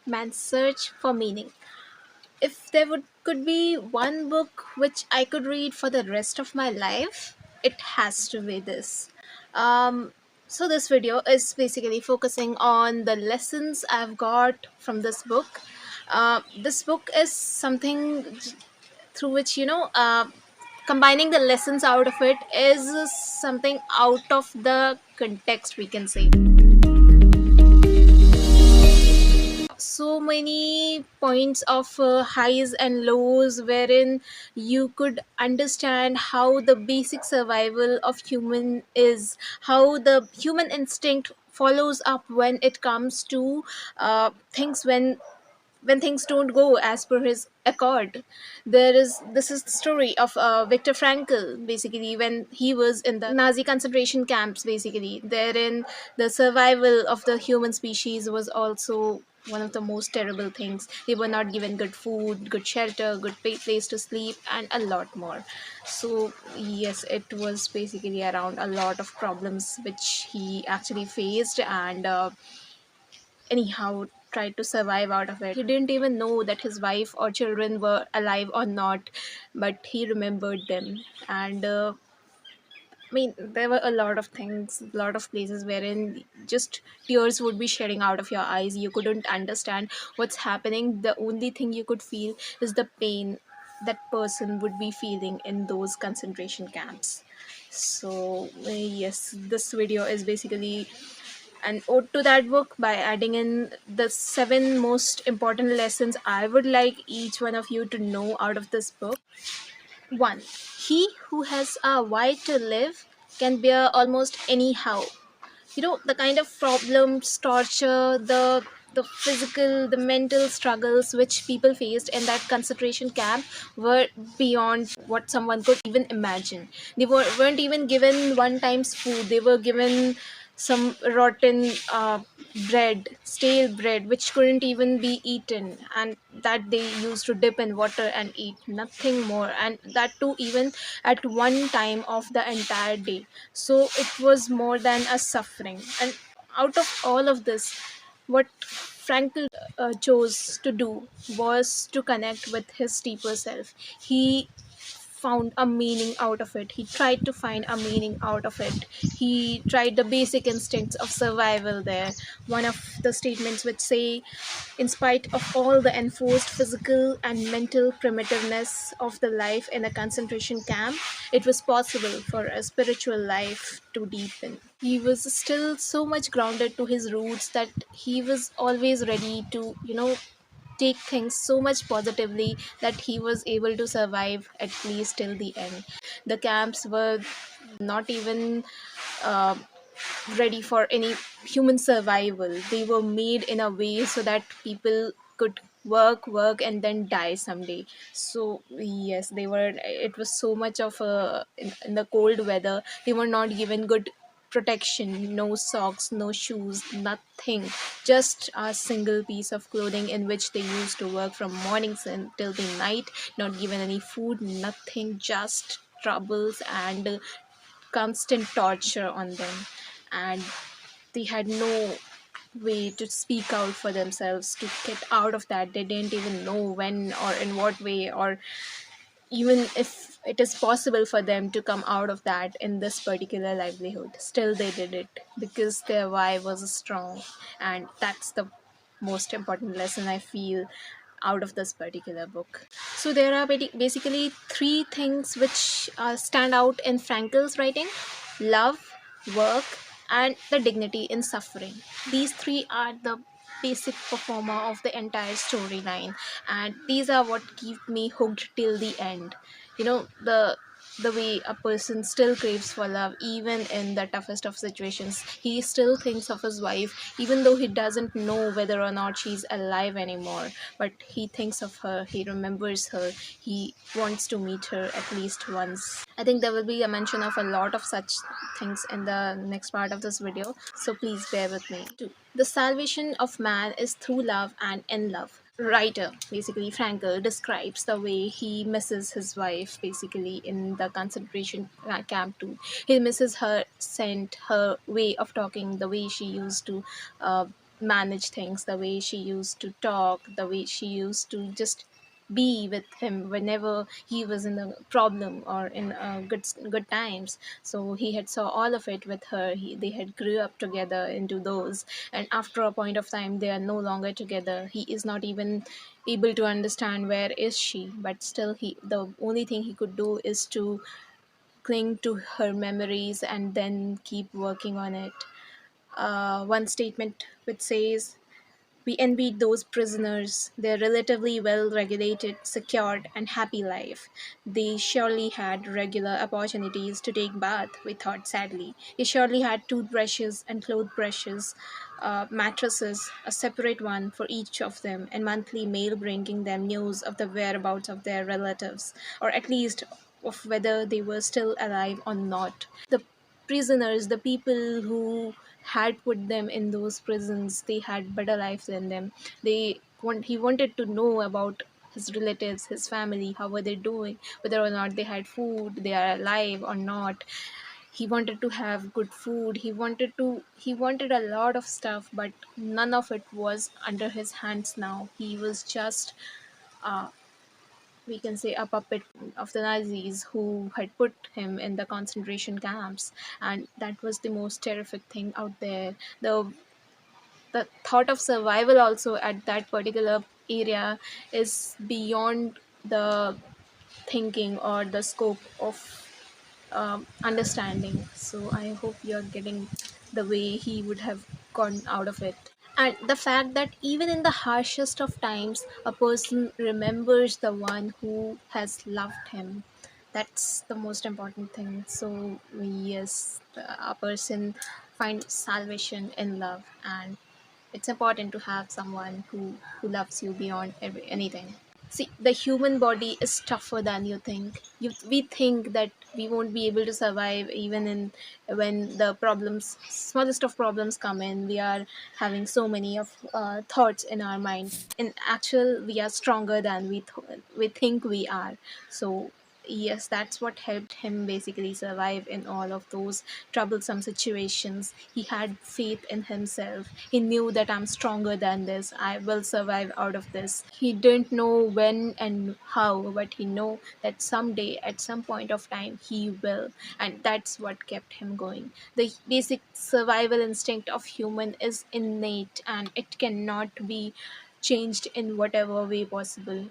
Man's Search for Meaning. If there could be one book which I could read for the rest of my life, it has to be this. Um, so this video is basically focusing on the lessons I've got from this book. This book is something through which combining the lessons out of it is something out of the context, we can say. So many points of highs and lows wherein you could understand how the basic survival of human is, how the human instinct follows up when it comes to things, when things don't go as per his accord. This is the story of Viktor Frankl, basically, when he was in the Nazi concentration camps. Basically, therein the survival of the human species was also one of the most terrible things. They were not given good food, good shelter, good place to sleep, and a lot more. So yes, it was basically around a lot of problems which he actually faced, and anyhow tried to survive out of it. He didn't even know that his wife or children were alive or not, but he remembered them. And I mean, there were a lot of things, a lot of places wherein just tears would be shedding out of your eyes. You couldn't understand what's happening. The only thing you could feel is the pain that person would be feeling in those concentration camps. So yes, this video is basically an ode to that book by adding in the 7 most important lessons I would like each one of you to know out of this book. 1. He who has a why to live can bear almost anyhow. The kind of problems, torture, the physical, the mental struggles which people faced in that concentration camp were beyond what someone could even imagine. They weren't even given one time's food. They were given some rotten bread, stale bread, which couldn't even be eaten, and that they used to dip in water and eat, nothing more, and that too even at one time of the entire day. So it was more than a suffering. And out of all of this, what Frankel chose to do was to connect with his deeper self. He found a meaning out of it. He tried to find a meaning out of it. He tried the basic instincts of survival there. One of the statements which say, in spite of all the enforced physical and mental primitiveness of the life in a concentration camp, it was possible for a spiritual life to deepen. He was still so much grounded to his roots that he was always ready to, take things so much positively that he was able to survive at least till the end. The camps were not even uh, ready for any human survival. They were made in a way so that people could work and then die someday. So yes, they were, it was so much of a in the cold weather, they were not given good protection, no socks, no shoes, nothing, just a single piece of clothing in which they used to work from mornings until the night, not given any food, nothing, just troubles and constant torture on them. And they had no way to speak out for themselves to get out of that. They didn't even know when or in what way, or even if it is possible for them to come out of that in this particular livelihood. Still they did it because their why was strong. And that's the most important lesson I feel out of this particular book. So there are basically 3 things which stand out in Frankel's writing: love, work, and the dignity in suffering. These 3 are the basic performer of the entire storyline, and these are what keep me hooked till the end. The way a person still craves for love even in the toughest of situations. He still thinks of his wife even though he doesn't know whether or not she's alive anymore, but he thinks of her, he remembers her, he wants to meet her at least once. I think there will be a mention of a lot of such things in the next part of this video, so please bear with me. 2. The salvation of man is through love and in love. Writer, basically Frankel, describes the way he misses his wife basically in the concentration camp too. He misses her scent, her way of talking, the way she used to manage things, the way she used to talk, the way she used to just be with him whenever he was in a problem or in good times. So he had saw all of it with her. They had grew up together into those, and after a point of time they are no longer together. He is not even able to understand where is she, but still he the only thing he could do is to cling to her memories and then keep working on it. One statement which says, we envied those prisoners, their relatively well regulated, secured, and happy life. They surely had regular opportunities to take bath, we thought sadly. They surely had toothbrushes and clothes brushes, mattresses, a separate one for each of them, and monthly mail bringing them news of the whereabouts of their relatives, or at least of whether they were still alive or not. The prisoners, the people who had put them in those prisons, they had better life than them. He wanted to know about his relatives, his family, how were they doing, whether or not they had food, they are alive or not. He wanted to have good food. He wanted a lot of stuff, but none of it was under his hands now. He was just uh, we can say a puppet of the Nazis who had put him in the concentration camps, and that was the most terrific thing out there. The thought of survival also at that particular area is beyond the thinking or the scope of understanding. So I hope you're getting the way he would have gone out of it. And the fact that even in the harshest of times, a person remembers the one who has loved him. That's the most important thing. So, yes, a person finds salvation in love, and it's important to have someone who loves you beyond anything. See, the human body is tougher than you think. We think that we won't be able to survive even in when the problems, smallest of problems come in. We are having so many of thoughts in our mind. In actual, we are stronger than we think we are. So yes, that's what helped him basically survive in all of those troublesome situations. He had faith in himself. He knew that I'm stronger than this. I will survive out of this. He didn't know when and how, but he knew that someday, at some point of time, he will. And that's what kept him going. The basic survival instinct of human is innate, and it cannot be changed in whatever way possible.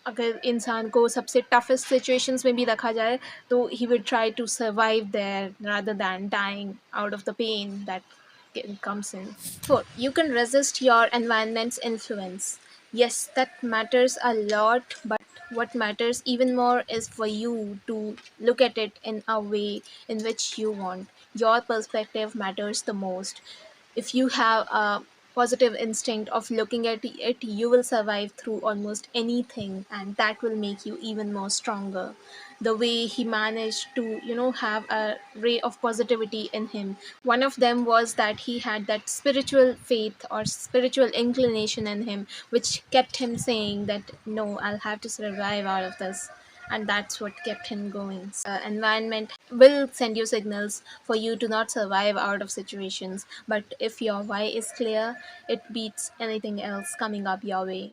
अगर इंसान को सबसे toughest situations में भी रखा जाए तो he would try to survive there rather than dying out of the pain that comes in. 4. You can resist your environment's influence. Yes, that matters a lot, but what matters even more is for you to look at it in a way in which you want. Your perspective matters the most. If you have a positive instinct of looking at it, you will survive through almost anything, and that will make you even more stronger. The way he managed to, have a ray of positivity in him. One of them was that he had that spiritual faith or spiritual inclination in him, which kept him saying that, no, I'll have to survive out of this. And that's what kept him going. Environment will send you signals for you to not survive out of situations, but if your why is clear, it beats anything else coming up your way.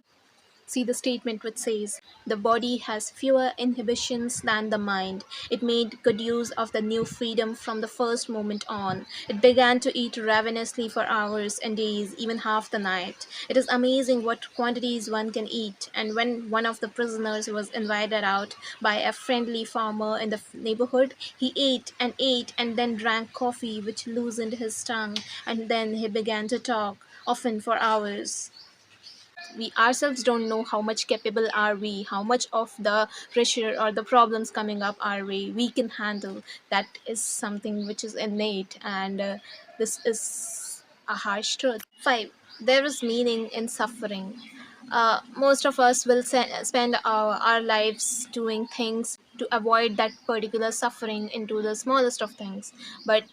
See the statement which says, the body has fewer inhibitions than the mind. It made good use of the new freedom from the first moment on. It began to eat ravenously for hours and days, even half the night. It is amazing what quantities one can eat. And when one of the prisoners was invited out by a friendly farmer in the neighborhood, he ate and then drank coffee, which loosened his tongue, and then he began to talk, often for hours. We ourselves don't know how much capable are we, how much of the pressure or the problems coming up are we can handle. That is something which is innate, and this is a harsh truth. 5. There is meaning in suffering. Most of us will spend our lives doing things to avoid that particular suffering into the smallest of things, but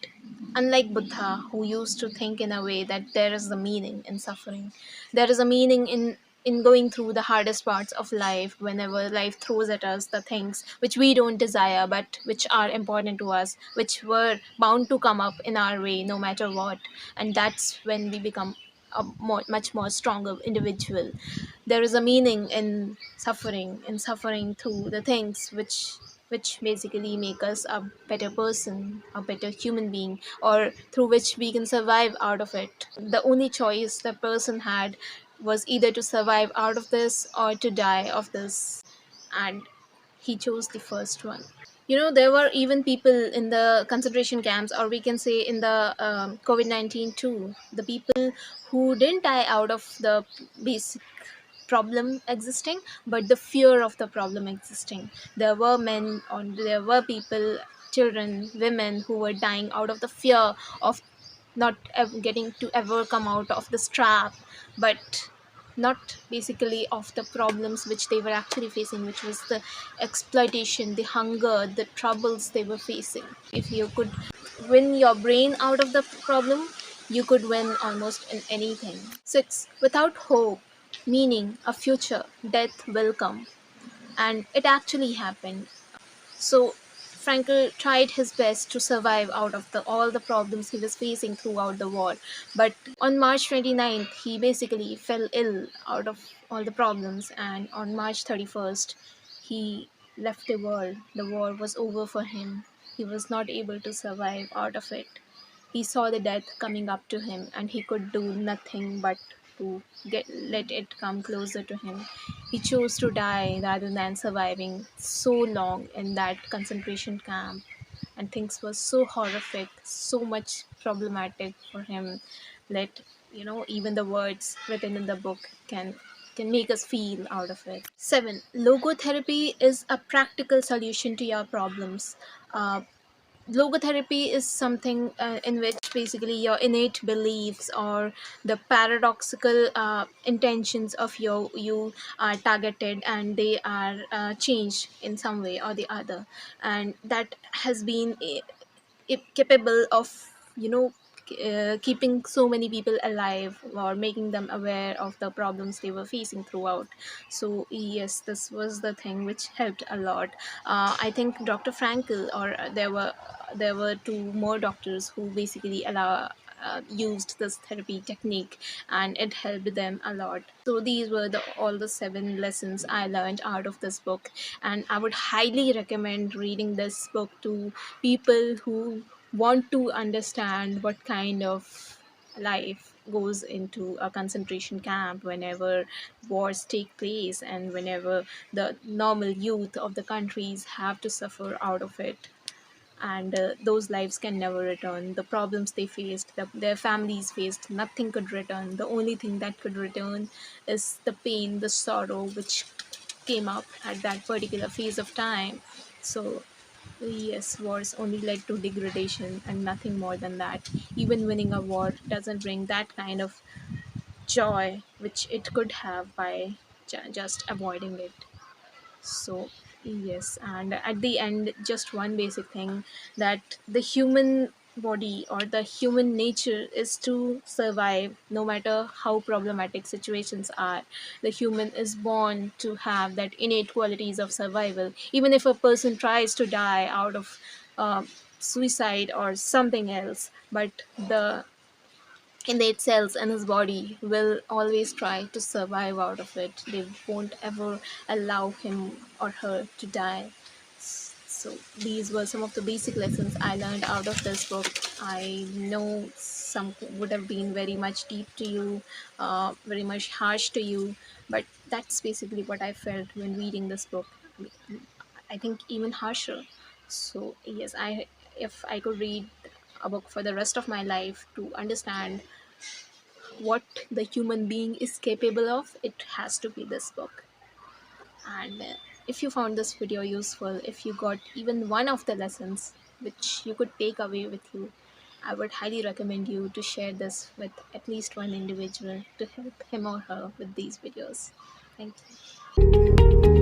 unlike Buddha, who used to think in a way that there is a meaning in suffering, there is a meaning in in going through the hardest parts of life, whenever life throws at us the things which we don't desire but which are important to us, which were bound to come up in our way no matter what. And that's when we become a much more stronger individual. There is a meaning in suffering through the things which basically make us a better person, a better human being, or through which we can survive out of it. The only choice the person had was either to survive out of this or to die of this, and he chose the first one. There were even people in the concentration camps, or we can say in the COVID-19 too. The people who didn't die out of the basic problem existing, but the fear of the problem existing. There were men, or there were people, children, women, who were dying out of the fear of not getting to ever come out of this trap, but not basically of the problems which they were actually facing, which was the exploitation, the hunger, the troubles they were facing. If you could win your brain out of the problem, you could win almost in anything. 6. Without hope, meaning, a future, death will come. And it actually happened. So Frankel tried his best to survive out of all the problems he was facing throughout the war. But on March 29th, he basically fell ill out of all the problems, and on March 31st, he left the world. The war was over for him. He was not able to survive out of it. He saw the death coming up to him, and he could do nothing but to let it come closer to him. He chose to die rather than surviving so long in that concentration camp. And things were so horrific, so much problematic for him. Let even the words written in the book can make us feel out of it. 7. Logotherapy is a practical solution to your problems. Logotherapy is something in which basically your innate beliefs or the paradoxical intentions of you are targeted, and they are changed in some way or the other, and that has been capable of keeping so many people alive or making them aware of the problems they were facing throughout. So yes, this was the thing which helped a lot. I think Dr. Frankel, or there were two more doctors who basically used this therapy technique, and it helped them a lot. So these were all the 7 lessons I learned out of this book, and I would highly recommend reading this book to people who want to understand what kind of life goes into a concentration camp whenever wars take place, and whenever the normal youth of the countries have to suffer out of it, and those lives can never return. The problems they faced, their families faced, nothing could return. The only thing that could return is the pain, the sorrow which came up at that particular phase of time. So yes, wars only led to degradation and nothing more than that. Even winning a war doesn't bring that kind of joy which it could have by just avoiding it. So yes, and at the end, just one basic thing, that the human body or the human nature is to survive no matter how problematic situations are. The human is born to have that innate qualities of survival. Even if a person tries to die out of suicide or something else, but the innate cells in his body will always try to survive out of it. They won't ever allow him or her to die. So these were some of the basic lessons I learned out of this book. I know some would have been very much deep to you, very much harsh to you, but that's basically what I felt when reading this book. I think even harsher. So yes, I if I could read a book for the rest of my life to understand what the human being is capable of, it has to be this book. And if you found this video useful, if you got even one of the lessons which you could take away with you, I would highly recommend you to share this with at least one individual to help him or her with these videos. Thank you.